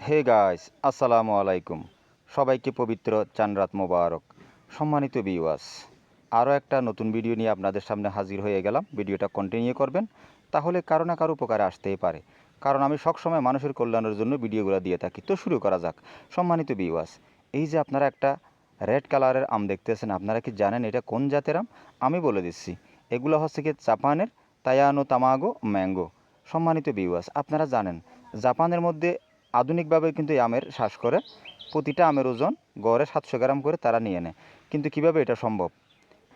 Hey guys, আসসালামু আলাইকুম। সবাইকে পবিত্র চানরাত মোবারক। সম্মানিত ভিউয়ার্স, আরও একটা নতুন ভিডিও নিয়ে আপনাদের সামনে হাজির হয়ে গেলাম। ভিডিওটা কন্টিনিউ করবেন, তাহলে কারো না কারো উপকারে আসতেই পারে। কারণ আমি সবসময় মানুষের কল্যাণের জন্য ভিডিওগুলো দিয়ে থাকি। তো শুরু করা যাক। সম্মানিত ভিউয়ার্স, এই যে আপনারা একটা রেড কালারের আম দেখতেছেন, আপনারা কি জানেন এটা কোন জাতের আম? আমি বলে দিচ্ছি, এগুলো হচ্ছে কি জাপানের তায়ানো তামাগো ম্যাঙ্গো। সম্মানিত ভিউয়ার্স, আপনারা জানেন জাপানের মধ্যে আধুনিকভাবে কিন্তু এই আমের চাষ করে। প্রতিটা আমের ওজন গড়ে 700 গ্রাম করে তারা নিয়ে নেয়। কিন্তু কিভাবে এটা সম্ভব?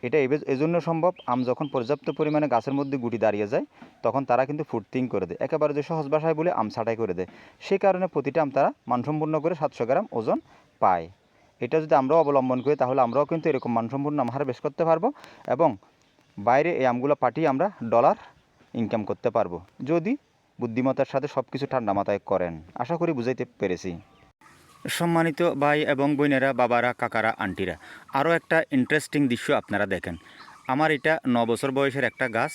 এটা এজন্য সম্ভব, আম যখন পর্যাপ্ত পরিমাণে গাছের মধ্যে গুটি দাঁড়িয়ে যায়, তখন তারা কিন্তু ফুটতিং করে দেয়, একেবারে যে সহজ ভাষায় বলে আম ছাঁটাই করে দেয়। সেই কারণে প্রতিটা আম তারা মানসম্পন্ন করে 700 গ্রাম ওজন পায়। এটা যদি আমরাও অবলম্বন করি, তাহলে আমরাও কিন্তু এরকম মানসম্পন্ন আম হারভেস্ট করতে পারবো এবং বাইরে এই আমগুলো পাঠিয়ে আমরা ডলার ইনকাম করতে পারবো, যদি বুদ্ধিমত্তার সাথে সব কিছু ঠান্ডা মাথায় করেন। আশা করি বুঝাইতে পেরেছি। সম্মানিত ভাই এবং বোনেরা, বাবারা, কাকারা, আন্টিরা, আরও একটা ইন্টারেস্টিং দৃশ্য আপনারা দেখেন। আমার এটা 9 বছর বয়সের একটা গাছ।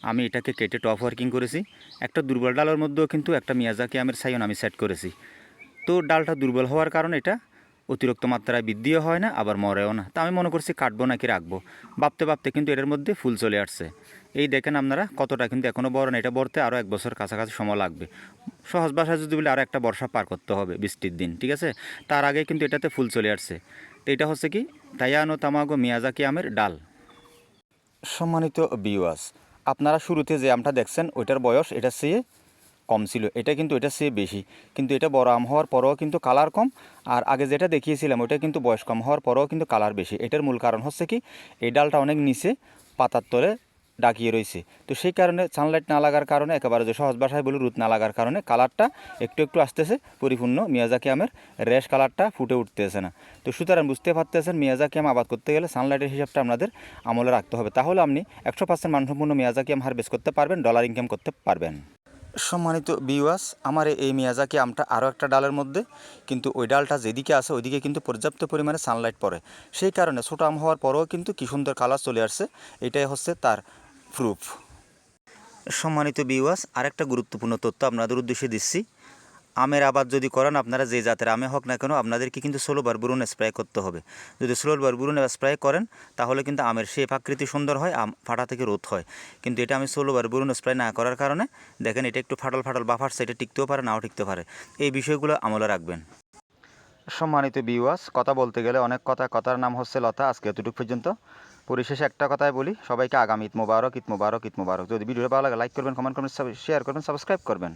আমি এটাকে কেটে টপ ওয়ার্কিং করেছি। একটা দুর্বল ডালের মধ্যেও কিন্তু একটা মিয়াজাকি আমের সাইন আমি সেট করেছি। তো ডালটা দুর্বল হওয়ার কারণে এটা অতিরিক্ত মাত্রায় বৃদ্ধিও হয় না, আবার মরেও না। তা আমি মনে করছি কাটবো নাকি রাখবো, ভাবতে ভাবতে কিন্তু এটার মধ্যে ফুল চলে আসছে। এই দেখেন আপনারা কতটা, কিন্তু এখনও বড় না। এটা বড়তে আরও 1 বছর কাছাকাছি সময় লাগবে। সহজ ভাষায় যদি বলে আরও একটা বর্ষা পার করতে হবে, বৃষ্টির দিন, ঠিক আছে? তার আগে কিন্তু এটাতে ফুল চলে আসছে। তো এটা হচ্ছে কি তায়ানো তামাগো মিয়াজাকি আমের ডাল। সম্মানিত ভিউয়ার্স, আপনারা শুরুতে যে আমটা দেখছেন ওইটার বয়স এটা চেয়ে কম ছিল, এটা কিন্তু এটার চেয়ে বেশি। কিন্তু এটা বড় আম হওয়ার পরেও কিন্তু কালার কম। আর আগে যেটা দেখিয়েছিলাম ওইটা কিন্তু বয়স কম হওয়ার পরেও কিন্তু কালার বেশি। এটার মূল কারণ হচ্ছে কি, এই ডালটা অনেক নিচে পাতার তলে ডাকিয়ে রয়েছে। তো সেই কারণে সানলাইট না লাগার কারণে, একেবারে যে সহজ ভাষায় বলি রোদ না লাগার কারণে কালারটা একটু একটু আসতেছে। পরিপূর্ণ মিয়াজাকি আমের রেশ কালারটা ফুটে উঠতেছে না। তো সুতরাং বুঝতে পারতেছেন, মিয়াজাকি আম আবাদ করতে গেলে সানলাইটের হিসাবটা আপনাদের আমলে রাখতে হবে। তাহলে আপনি 100% মানসম্পন্ন মিয়াজাকি আম হারভেস্ট করতে পারবেন, ডলার ইনকাম করতে পারবেন। সম্মানিত ভিউয়ার্স, আমার এই মিয়াজাকি আমটা আরও একটা ডালের মধ্যে, কিন্তু ওই ডালটা যেদিকে আছে ওইদিকে কিন্তু পর্যাপ্ত পরিমাণে সানলাইট পড়ে। সেই কারণে ছোটো আম হওয়ার পরেও কিন্তু কী সুন্দর কালার চলে আসছে। এটাই হচ্ছে তার প্রুফ। সম্মানিত ভিউয়ার্স, আরেকটা গুরুত্বপূর্ণ তথ্য আপনাদের উদ্দেশ্যে দিচ্ছি। আমের আবাদ যদি করেন, আপনারা যে জাতের আমে হোক না কেন, আপনাদেরকে কিন্তু ষোলোবার বুরুন স্প্রে করতে হবে। যদি ষোলোবার বুরুন স্প্রে করেন, তাহলে কিন্তু আমের শেপ আকৃতি সুন্দর হয়, আম ফাটা থেকে রোধ হয়। কিন্তু এটা আমি ষোলোবার বুরুন স্প্রে না করার কারণে দেখেন এটা একটু ফাটল ফাটল বা ফাটছে, এটা টিকতেও পারে, নাও টিকতে পারে। এই বিষয়গুলো আমলে রাখবেন। সম্মানিত ভিউয়ার্স, কথা বলতে গেলে অনেক কথা, কথার নাম হচ্ছে লতা। আজকে এতটুকু পর্যন্ত। পরিশেষে একটা কথাই বলি, সবাইকে আগামী ঈদ মোবারক, ঈদ মোবারক, ঈদ মোবারক। যদি ভিডিওটা ভালো লাগে লাইক করবেন, কমেন্ট করবেন, শেয়ার করবেন, সাবস্ক্রাইব করবেন।